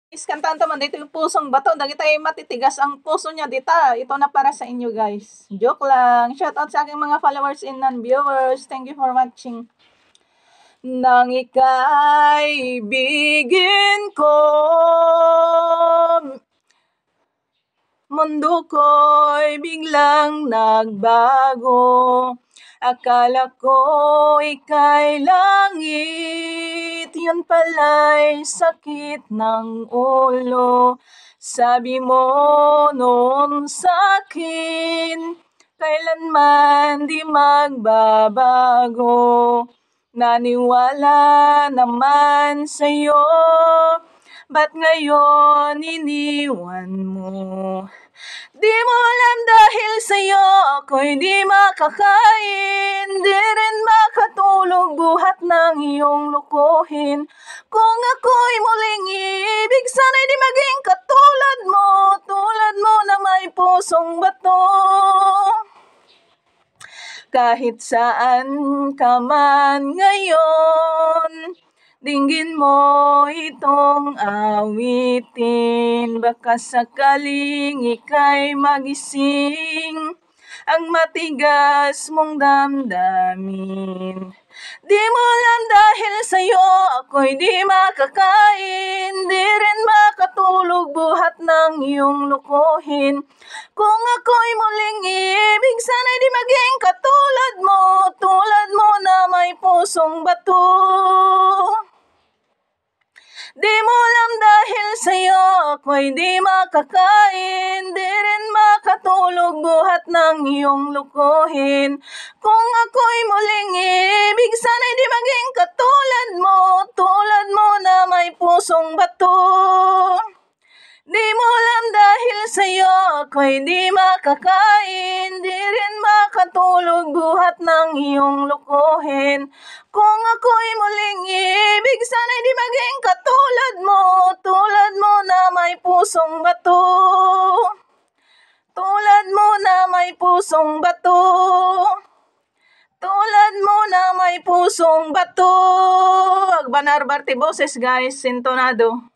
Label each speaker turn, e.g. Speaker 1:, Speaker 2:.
Speaker 1: Kantahan man dito yung pusong bato, dagiti ay matitigas ang puso niya dita. Ito na para sa inyo guys. Joke lang. Shoutout sa aking mga followers and viewers. Thank you for watching. Nang ika'y ibigin ko, mundo ko'y biglang nagbago. Akala ko ika'y langit, yun pala'y sakit ng ulo. Sabi mo noon sa'kin, kailanman di magbabago. Naniwala naman sa'yo, ba't ngayon iniwan mo? Di mo alam dahil sa'yo ako'y di makakain, di rin makatulog buhat ng iyong lukuhin. Kung ako'y muling ibig, sana'y di maging katulad mo na may pusong bato. Kahit saan ka man ngayon, dinggin mo itong awitin. Baka sakaling ika'y magising ang matigas mong damdamin. Di mo alam dahil sa'yo ako'y di makakain, di rin makatulog buhat ng iyong lukuhin. Kung ako'y muling ibig, sana'y di maging katulad mo na may pusong bato. Di mo alam dahil sa'yo ako'y di makakain, di rin makatulog buhat ng iyong lukuhin. Kung ako'y muling ibig, sana'y di maging katulad mo na may pusong bato. Di mo alam dahil sa'yo ako'y di makakain, di rin makatulog buhat ng iyong lukuhin. Kung ako'y muling ibig, sana'y di maging katulad mo na may pusong bato. Tulad mo na may pusong bato. Tulad mo na may pusong bato. Agbanar Barte Boses guys, sintonado.